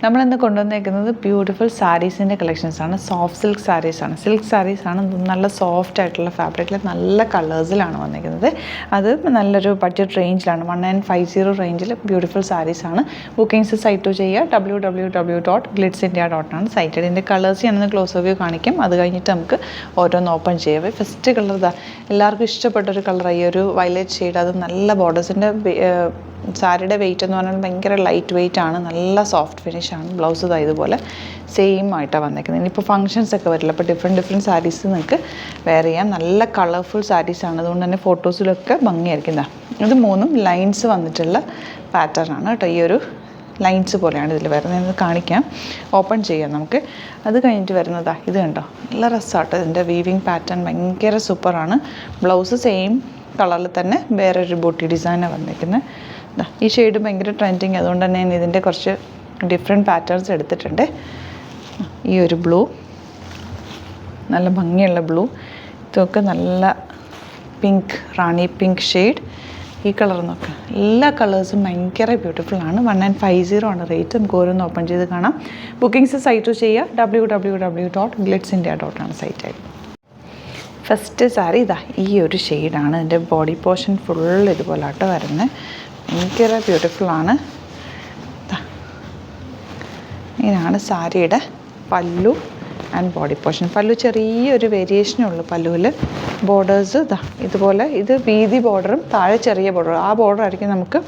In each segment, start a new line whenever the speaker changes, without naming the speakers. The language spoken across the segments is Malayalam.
നമ്മളിന്ന് കൊണ്ടുവന്നേക്കുന്നത് ബ്യൂട്ടിഫുൾ സാരീസിൻ്റെ കളക്ഷൻസാണ്. സോഫ്റ്റ് സിൽക്ക് സാരീസാണ്. സിൽക്ക് സാരീസാണ്. നല്ല സോഫ്റ്റ് ആയിട്ടുള്ള ഫാബ്രിക്കിൽ നല്ല കളേഴ്സിലാണ് വന്നിരിക്കുന്നത്. അത് നല്ലൊരു ബഡ്ജറ്റ് റേഞ്ചിലാണ്. 1950 റേഞ്ചിൽ ബ്യൂട്ടിഫുൾ സാരീസാണ്. ബുക്കിംഗ്സ് സൈറ്റ് ചെയ്യുക. www.glitzindia.com ആണ് സൈറ്റ്. ഇതിൻ്റെ കളേഴ്സ് ഞാനൊന്ന് ക്ലോസ് വ്യൂ കാണിക്കും. അത് കഴിഞ്ഞിട്ട് നമുക്ക് ഓരോന്ന് ഓപ്പൺ ചെയ്യാം. ഫസ്റ്റ് കളർ ഇതാ, എല്ലാവർക്കും ഇഷ്ടപ്പെട്ടൊരു കളറാണ് ഈ ഒരു വയലറ്റ് ഷെയ്ഡ്. അത് നല്ല ബോർഡേഴ്സിൻ്റെ സാരിയുടെ വെയിറ്റ് എന്ന് പറഞ്ഞാൽ ഭയങ്കര ലൈറ്റ് വെയിറ്റ് ആണ്. നല്ല സോഫ്റ്റ് ഫിനിഷ് ആണ്. ബ്ലൗസ് ഇതാ ഇതുപോലെ സെയിം ആയിട്ടാണ് വന്നിരിക്കുന്നത്. ഇനിയിപ്പോൾ ഫംഗ്ഷൻസ് ഒക്കെ വരില്ല, അപ്പോൾ ഡിഫറെൻറ്റ് സാരീസ് നിങ്ങൾക്ക് വെയർ ചെയ്യാം. നല്ല കളർഫുൾ സാരീസാണ്. അതുകൊണ്ട് തന്നെ ഫോട്ടോസിലൊക്കെ ഭംഗിയായിരിക്കുന്നതാണ്. ഇത് മൂന്നും ലൈൻസ് വന്നിട്ടുള്ള പാറ്റേൺ ആണ് കേട്ടോ. ഈ ഒരു ലൈൻസ് പോലെയാണ് ഇതിൽ വരുന്നത്. ഞാനത് കാണിക്കാം. ഓപ്പൺ ചെയ്യാം നമുക്ക്. അത് കഴിഞ്ഞിട്ട് വരുന്നതാ ഇത് കണ്ടോ, നല്ല രസമാട്ടോ. ഇതിൻ്റെ വീവിങ് പാറ്റേൺ ഭയങ്കര സൂപ്പറാണ്. ബ്ലൗസ് സെയിം കളറിൽ തന്നെ വേറൊരു ബൂട്ടി ഡിസൈനാണ് വന്നിരിക്കുന്നത്. ഈ ഷെയ്ഡ് ഭയങ്കര ട്രെൻഡിങ്, അതുകൊണ്ട് തന്നെ ഞാൻ ഇതിൻ്റെ കുറച്ച് ഡിഫറെൻറ്റ് പാറ്റേൺസ് എടുത്തിട്ടുണ്ട്. ഈ ഒരു ബ്ലൂ, നല്ല ഭംഗിയുള്ള ബ്ലൂ. ഇതൊക്കെ നല്ല പിങ്ക്, റാണി പിങ്ക് ഷെയ്ഡ്. ഈ കളർ നോക്കാം. എല്ലാ കളേഴ്സും ഭയങ്കര ബ്യൂട്ടിഫുൾ ആണ്. 1950 ആണ് റേറ്റ്. നമുക്ക് ഓരോന്ന് ഓപ്പൺ ചെയ്ത് കാണാം. ബുക്കിംഗ്സ് സൈറ്റ് ചെയ്യുക. www.glitzindia.com ആണ് സൈറ്റായിട്ട്. ഫസ്റ്റ് സാരി ഇതാ ഈ ഒരു ഷെയ്ഡാണ്. ഇതിൻ്റെ ബോഡി പോർഷൻ ഫുൾ ഇതുപോലെ ആട്ടോ വരുന്നത്. ഭയങ്കര ബ്യൂട്ടിഫുള്ളാണ്. ഇങ്ങനെയാണ് സാരിയുടെ പല്ലു ആൻഡ് ബോഡി പോർഷൻ. പല്ലു ചെറിയൊരു വേരിയേഷനുള്ളൂ പല്ലുവിൽ. ബോർഡേഴ്സ് ഇതാ ഇതുപോലെ, ഇത് വീതി ബോർഡറും താഴെ ചെറിയ ബോർഡറും. ആ ബോർഡർ ആയിരിക്കും നമുക്ക്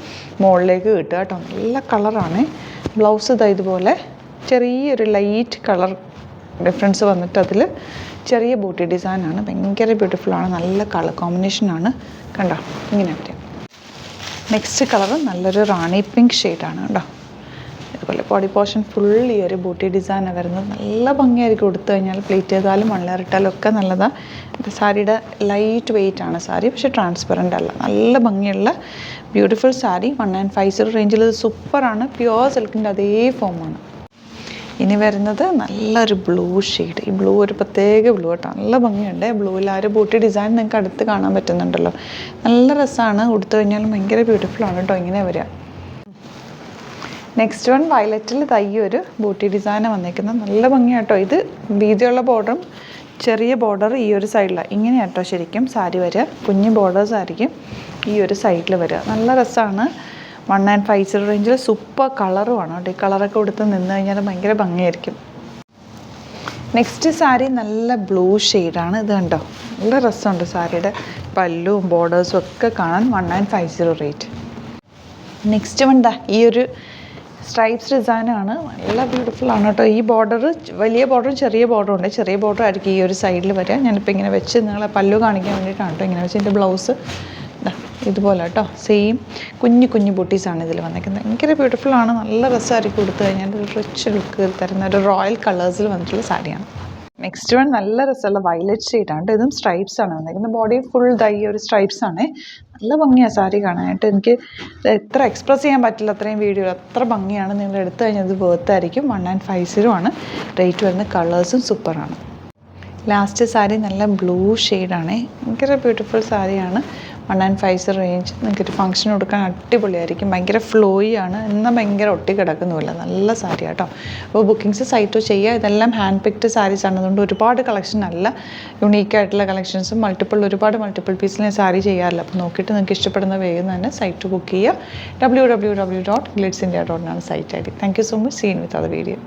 മുകളിലേക്ക് കിട്ടുക കേട്ടോ. നല്ല കളറാണ്. ബ്ലൗസ് ഇതാ ഇതുപോലെ ചെറിയൊരു ലൈറ്റ് കളർ ഡിഫറൻസ് വന്നിട്ട് അതിൽ ചെറിയ ബൂട്ടി ഡിസൈനാണ്. ഭയങ്കര ബ്യൂട്ടിഫുള്ളാണ്. നല്ല കളർ കോമ്പിനേഷനാണ്. കണ്ടോ, ഇങ്ങനെ വരും. നെക്സ്റ്റ് കളർ നല്ലൊരു റാണി പിങ്ക് ഷെയ്ഡാണ് കേട്ടോ. ഇതുപോലെ ബോഡി പോർഷൻ ഫുൾ ഈ ഒരു ബൂട്ടി ഡിസൈനാണ് വരുന്നത്. നല്ല ഭംഗിയായിരിക്കും കൊടുത്തു കഴിഞ്ഞാൽ. പ്ലേറ്റ് ചെയ്താലും മണ്ണേറിട്ടാലും ഒക്കെ നല്ലതാണ്. ഇത് സാരിയുടെ ലൈറ്റ് വെയിറ്റ് ആണ് സാരി, പക്ഷേ ട്രാൻസ്പെറൻ്റ് അല്ല. നല്ല ഭംഗിയുള്ള ബ്യൂട്ടിഫുൾ സാരി. 1950 റേഞ്ചിൽ ഇത് സൂപ്പറാണ്. പ്യുവർ സിൽക്കിൻ്റെ അതേ ഫോമാണ്. ഇനി വരുന്നത് നല്ലൊരു ബ്ലൂ ഷെയ്ഡ്. ഈ ബ്ലൂ ഒരു പ്രത്യേക ബ്ലൂ കേട്ടോ. നല്ല ഭംഗിയുണ്ട്. ബ്ലൂവിൽ ആ ഒരു ബൂട്ടി ഡിസൈൻ നിങ്ങൾക്ക് അടുത്ത് കാണാൻ പറ്റുന്നുണ്ടല്ലോ. നല്ല രസമാണ്. കൊടുത്തു കഴിഞ്ഞാൽ ഭയങ്കര ബ്യൂട്ടിഫുള്ളാണ് കേട്ടോ. ഇങ്ങനെ വരിക. നെക്സ്റ്റ് വൺ വയലറ്റിൽ ഈ ഒരു ബൂട്ടി ഡിസൈൻ വന്നിരിക്കുന്നത്. നല്ല ഭംഗിയാട്ടോ. ഇത് വീതിയുള്ള ബോർഡറും ചെറിയ ബോർഡർ ഈ ഒരു സൈഡിലാണ്. ഇങ്ങനെയാട്ടോ ശരിക്കും സാരി വരിക. കുഞ്ഞ് ബോർഡേഴ്സ് ആയിരിക്കും ഈ ഒരു സൈഡിൽ വരിക. നല്ല രസമാണ്. 1950 റേഞ്ചിൽ സൂപ്പർ കളറുമാണ് കേട്ടോ. ഈ കളറൊക്കെ കൊടുത്ത് നിന്ന് കഴിഞ്ഞാൽ ഭയങ്കര ഭംഗിയായിരിക്കും. നെക്സ്റ്റ് സാരി നല്ല ബ്ലൂ ഷെയ്ഡാണ്. ഇത് കണ്ടോ, നല്ല രസമുണ്ട്. സാരിയുടെ പല്ലുവും ബോർഡേഴ്സും ഒക്കെ കാണാൻ. 1950 റേറ്റ്. നെക്സ്റ്റ് വൺ ഈ ഒരു സ്ട്രൈപ്സ് ഡിസൈനാണ്. നല്ല ബ്യൂട്ടിഫുള്ളാണ് കേട്ടോ. ഈ ബോർഡർ വലിയ ബോർഡറും ചെറിയ ബോർഡറും ഉണ്ട്. ചെറിയ ബോർഡർ ആയിരിക്കും ഈ ഒരു സൈഡിൽ വരിക. ഞാനിപ്പോൾ ഇങ്ങനെ വെച്ച് നിങ്ങളെ പല്ലു കാണിക്കാൻ വേണ്ടിയിട്ടാണ് കേട്ടോ ഇങ്ങനെ വെച്ച്. എൻ്റെ ബ്ലൗസ് ഇതുപോലെ കേട്ടോ. സെയിം കുഞ്ഞു ബൂട്ടീസാണ് ഇതിൽ വന്നിരിക്കുന്നത്. ഭയങ്കര ബ്യൂട്ടിഫുള്ളാണ്. നല്ല രസമായിരിക്കും കൊടുത്തു കഴിഞ്ഞാൽ. ഒരു റിച്ച് ലുക്ക് തരുന്ന ഒരു റോയൽ കളേഴ്സിൽ വന്നിട്ടുള്ള സാരിയാണ്. നെക്സ്റ്റ് വൺ നല്ല രസമുള്ള വയലറ്റ് ഷെയ്ഡാണ്. ഇതും സ്ട്രൈപ്സ് ആണ് വന്നിരിക്കുന്നത്. ബോഡി ഫുൾ ഈ ഒരു സ്ട്രൈപ്സ് ആണ്. നല്ല ഭംഗിയാണ് സാരി കാണാനായിട്ട്. എനിക്ക് എത്ര എക്സ്പ്രസ് ചെയ്യാൻ പറ്റില്ല അത്രയും വീഡിയോ. അത്ര ഭംഗിയാണ്. നിങ്ങൾ എടുത്തു കഴിഞ്ഞാൽ ഇത് വേർത്തായിരിക്കും. 1950 ആണ് റേറ്റ് വരുന്ന. കളേഴ്സും സൂപ്പറാണ്. ലാസ്റ്റ് സാരി നല്ല ബ്ലൂ ഷെയ്ഡാണ്. ഭയങ്കര ബ്യൂട്ടിഫുൾ സാരിയാണ്. 1950 റേഞ്ച്. നിങ്ങൾക്കൊരു ഫംഗ്ഷൻ കൊടുക്കാൻ അടിപൊളിയായിരിക്കും. ഭയങ്കര ഫ്ലോയി ആണ്. എന്നാൽ ഭയങ്കര ഒട്ടി കിടക്കുന്നുമില്ല. നല്ല സാരി കേട്ടോ. അപ്പോൾ ബുക്കിംഗ്സ് സൈറ്റ് ചെയ്യുക. ഇതെല്ലാം ഹാൻഡ് പിക്ഡ് സാരീസാണ്. അതുകൊണ്ട് ഒരുപാട് കളക്ഷൻ അല്ല. യുണീക്കായിട്ടുള്ള കളക്ഷൻസും ഒരുപാട് മൾട്ടിപ്പിൾ പീസിൽ ഞാൻ സാരി ചെയ്യാറില്ല. അപ്പോൾ നോക്കിയിട്ട് നിങ്ങൾക്ക് ഇഷ്ടപ്പെടുന്ന വേഗം തന്നെ സൈറ്റ് ബുക്ക് ചെയ്യുക. www.glitzindia.com ആണ് സൈറ്റ് ഐ ഡി. Thank you so much. Seen with അത് വീഡിയോ.